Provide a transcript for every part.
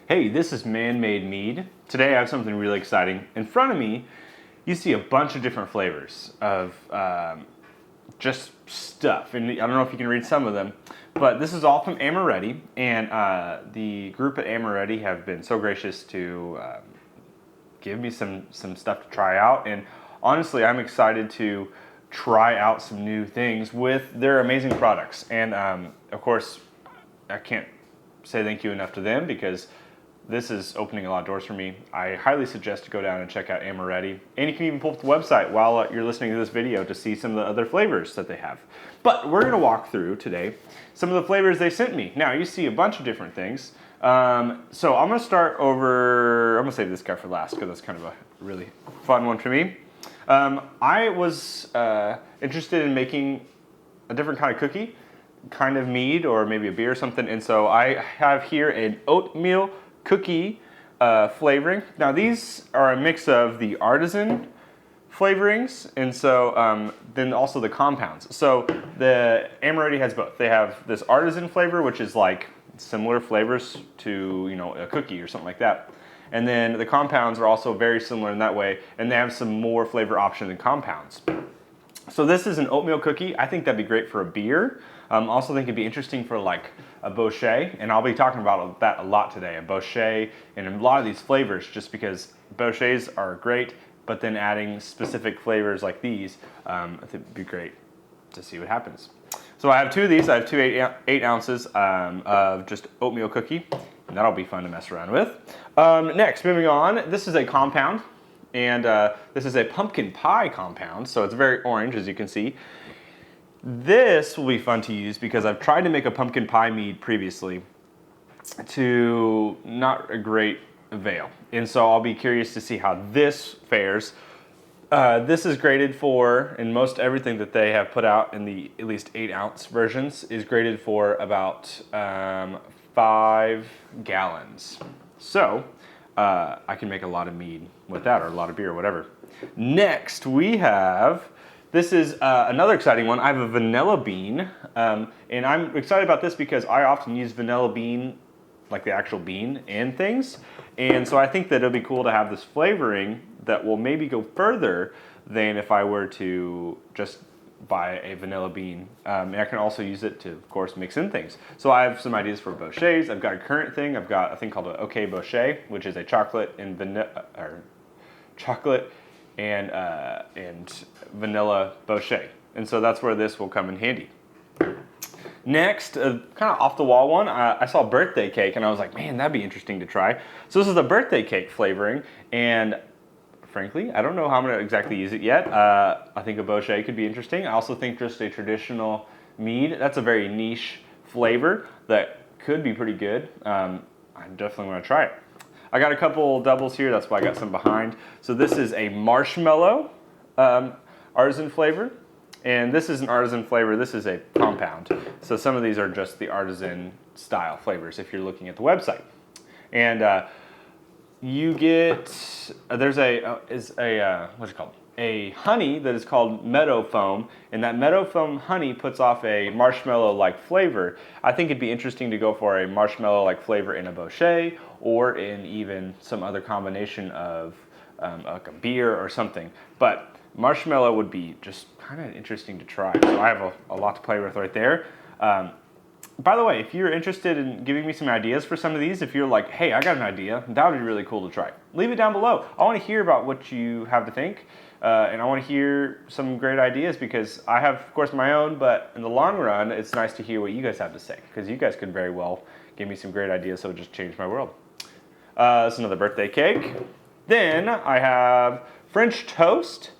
Hey, this is Man-Made Mead. Today I have something really exciting. In front of me, you see a bunch of different flavors of just stuff. And I don't know if you can read some of them, but this is all from Amoretti. And the group at Amoretti have been so gracious to give me some stuff to try out. And honestly, I'm excited to try out some new things with their amazing products. And of course, I can't say thank you enough to them because this is opening a lot of doors for me. I highly suggest to go down and check out Amoretti. And you can even pull up the website while you're listening to this video to see some of the other flavors that they have. But we're gonna walk through today some of the flavors they sent me. Now, you see a bunch of different things. So I'm gonna start over, I'm gonna save this guy for last because that's kind of a really fun one for me. I was interested in making a different kind of cookie, kind of mead or maybe a beer or something. And so I have here an oatmeal cookie flavoring. Now these are a mix of the artisan flavorings and so then also the compounds. So the Amoretti has both. They have this artisan flavor, which is like similar flavors to, you know, a cookie or something like that. And then the compounds are also very similar in that way, and they have some more flavor option than compounds. So this is an oatmeal cookie. I think that'd be great for a beer. Also think it'd be interesting for like a bochet, and I'll be talking about that a lot today, a bochet and a lot of these flavors, just because bocets are great, but then adding specific flavors like these, I think it'd be great to see what happens. So I have two of these. I have two 8 ounces of just oatmeal cookie, and that'll be fun to mess around with. Next, moving on, this is a compound, and this is a pumpkin pie compound, so it's very orange, as you can see. This will be fun to use because I've tried to make a pumpkin pie mead previously to not a great avail. And so I'll be curious to see how this fares. This is graded for, and most everything that they have put out in the at least 8 ounce versions is graded for about 5 gallons. So I can make a lot of mead with that, or a lot of beer, or whatever. Next we have, this is another exciting one. I have a vanilla bean, and I'm excited about this because I often use vanilla bean, like the actual bean, in things. And so I think that it'll be cool to have this flavoring that will maybe go further than if I were to just buy a vanilla bean. And I can also use it to, of course, mix in things. So I have some ideas for bocets. I've got a current thing. I've got a thing called an OK Bochet, which is a chocolate and vanilla, or chocolate and vanilla bochet. And so that's where this will come in handy. Next, kind of off the wall one, I saw birthday cake and I was like, man, that'd be interesting to try. So this is a birthday cake flavoring, and frankly, I don't know how I'm gonna exactly use it yet. I think a bochet could be interesting. I also think just a traditional mead, that's a very niche flavor that could be pretty good. I definitely wanna try it. I got a couple doubles here, that's why I got some behind. So this is a marshmallow artisan flavor, and this is an artisan flavor, this is a compound. So some of these are just the artisan style flavors if you're looking at the website. And you get, there's what's it called? A honey that is called meadow foam, and that meadow foam honey puts off a marshmallow-like flavor. I think it'd be interesting to go for a marshmallow-like flavor in a bochet, or in even some other combination of like a beer or something. But marshmallow would be just kind of interesting to try. So I have a lot to play with right there. By the way, if you're interested in giving me some ideas for some of these, if you're like, hey, I got an idea, that would be really cool to try. Leave it down below. I want to hear about what you have to think. And I want to hear some great ideas because I have, of course, my own, but in the long run, it's nice to hear what you guys have to say because you guys could very well give me some great ideas that would just change my world. This is another birthday cake. Then I have French toast.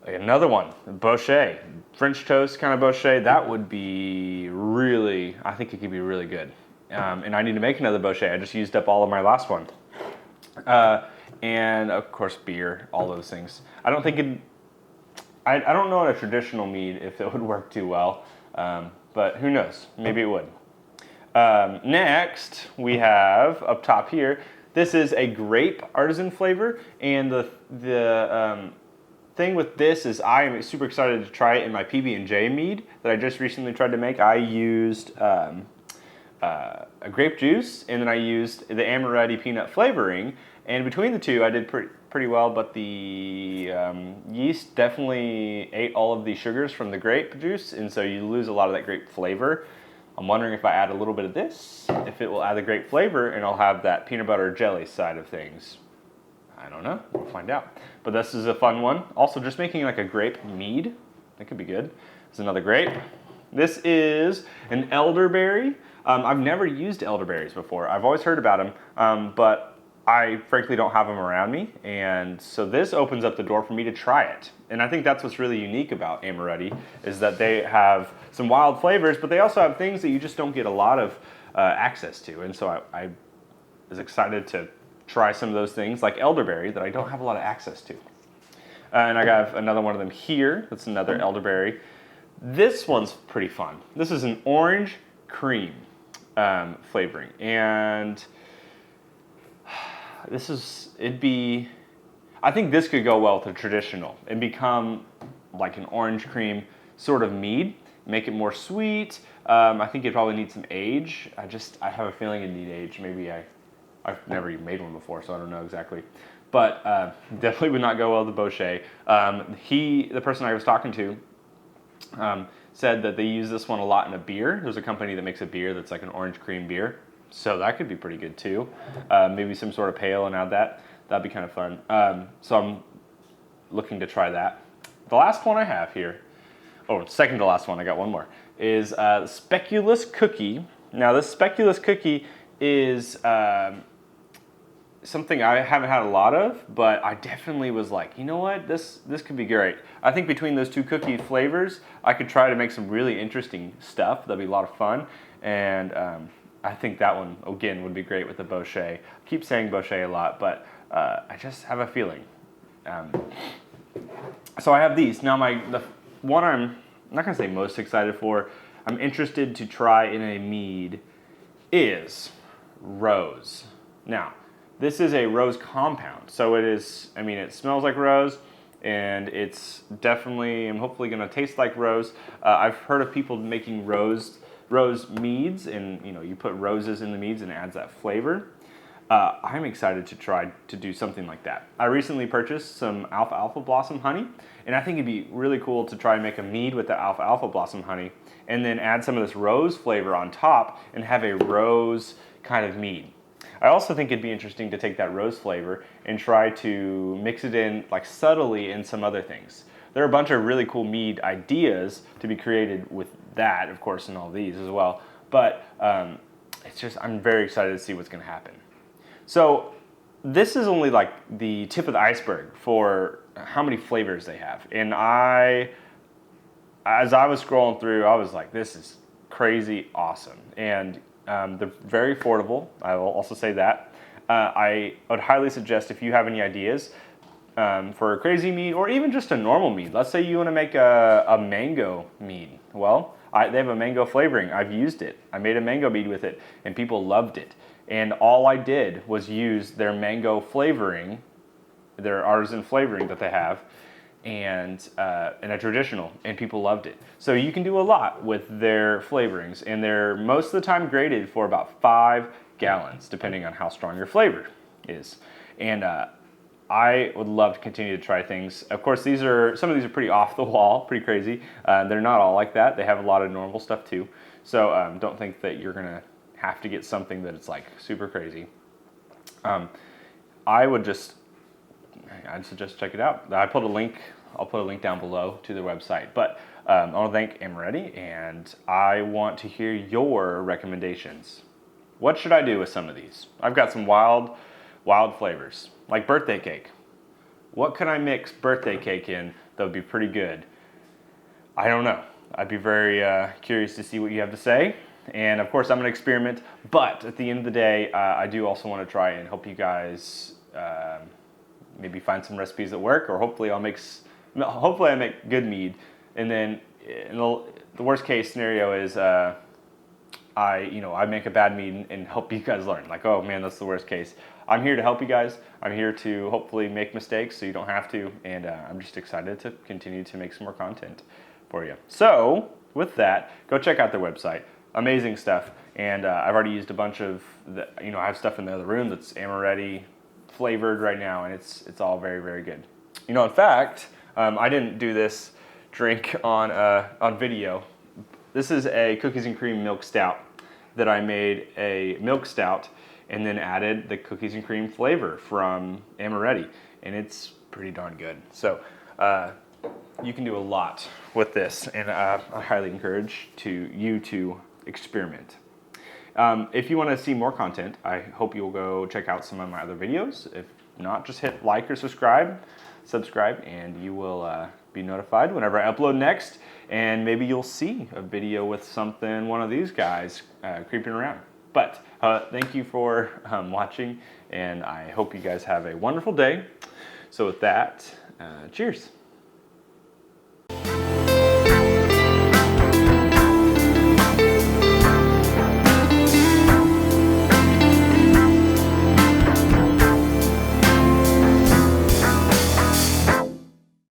Another one, bochet. French toast kind of bochet, that would be really, I think it could be really good. And I need to make another bochet. I just used up all of my last one. And of course beer, all those things. I don't think I don't know in a traditional mead if it would work too well, but who knows, maybe it would. Next, we have up top here, this is a grape artisan flavor, and the thing with this is I am super excited to try it in my PB&J mead that I just recently tried to make. I used a grape juice, and then I used the Amoretti peanut flavoring. And between the two, I did pretty well, but the yeast definitely ate all of the sugars from the grape juice, and so you lose a lot of that grape flavor. I'm wondering if I add a little bit of this, if it will add the grape flavor, and I'll have that peanut butter jelly side of things. I don't know, we'll find out. But this is a fun one. Also, just making like a grape mead, that could be good. There's another grape. This is an elderberry. I've never used elderberries before. I've always heard about them, but I frankly don't have them around me, and so this opens up the door for me to try it. And I think that's what's really unique about Amoretti, is that they have some wild flavors, but they also have things that you just don't get a lot of access to. And so I was excited to try some of those things, like elderberry, that I don't have a lot of access to. And I got another one of them here. That's another elderberry. This one's pretty fun. This is an orange cream flavoring, and I think this could go well with a traditional and become like an orange cream sort of mead, make it more sweet. I think it probably needs some age. I have a feeling it needs age. Maybe I've never even made one before, so I don't know exactly. But definitely would not go well with the Bochet. The person I was talking to, said that they use this one a lot in a beer. There's a company that makes a beer that's like an orange cream beer. So that could be pretty good too. Maybe some sort of pale and add that. That'd be kind of fun. So I'm looking to try that. The last one I have here, second to last one, I got one more, is Speculous Cookie. Now this Speculous Cookie is something I haven't had a lot of, but I definitely was like, you know what, this could be great. I think between those two cookie flavors, I could try to make some really interesting stuff. That'd be a lot of fun. And I think that one, again, would be great with the Bochet. I keep saying Bochet a lot, but I just have a feeling. So I have these. Now the one I'm not going to say most excited for, I'm interested to try in a mead, is rose. Now, this is a rose compound. So it smells like rose, and it's definitely, and hopefully going to taste like rose. I've heard of people making rose meads, and you put roses in the meads and it adds that flavor. I'm excited to try to do something like that. I recently purchased some alfalfa blossom honey, and I think it'd be really cool to try and make a mead with the alfalfa blossom honey, and then add some of this rose flavor on top and have a rose kind of mead. I also think it'd be interesting to take that rose flavor and try to mix it in like subtly in some other things. There are a bunch of really cool mead ideas to be created with that, of course, and all these as well. But I'm very excited to see what's going to happen. So this is only like the tip of the iceberg for how many flavors they have. And as I was scrolling through, I was like, this is crazy awesome. And they're very affordable. I will also say that. I would highly suggest, if you have any ideas for a crazy mead or even just a normal mead. Let's say you want to make a mango mead. Well, they have a mango flavoring. I've used it. I made a mango mead with it, and people loved it. And all I did was use their mango flavoring, their artisan flavoring that they have, and a traditional, and people loved it. So you can do a lot with their flavorings, and they're most of the time graded for about 5 gallons, depending on how strong your flavor is. And I would love to continue to try things. Of course, some of these are pretty off the wall, pretty crazy. They're not all like that. They have a lot of normal stuff too. So don't think that you're gonna have to get something that it's like super crazy. I'd suggest check it out. I'll put a link down below to their website. But I want to thank Amoretti, and I want to hear your recommendations. What should I do with some of these? I've got some wild flavors, like birthday cake. What could I mix birthday cake in that would be pretty good? I don't know. I'd be very curious to see what you have to say. And of course, I'm going to experiment. But at the end of the day, I do also want to try and help you guys maybe find some recipes that work, or hopefully I make good mead. And then the worst case scenario is I make a bad mead and help you guys learn. Like, oh man, that's the worst case. I'm here to help you guys. I'm here to hopefully make mistakes so you don't have to. And I'm just excited to continue to make some more content for you. So with that, go check out their website. Amazing stuff. And I've already used a bunch of, I have stuff in the other room that's Amoretti flavored right now, and it's all very, very good. In fact, I didn't do this drink on video. This is a cookies and cream milk stout that I made a milk stout and then added the cookies and cream flavor from Amoretti, and it's pretty darn good. So you can do a lot with this, and I highly encourage you to experiment. If you want to see more content, I hope you'll go check out some of my other videos. If not, just hit like or subscribe, and you will be notified whenever I upload next. And maybe you'll see a video with one of these guys creeping around. But thank you for watching, and I hope you guys have a wonderful day. So with that, cheers.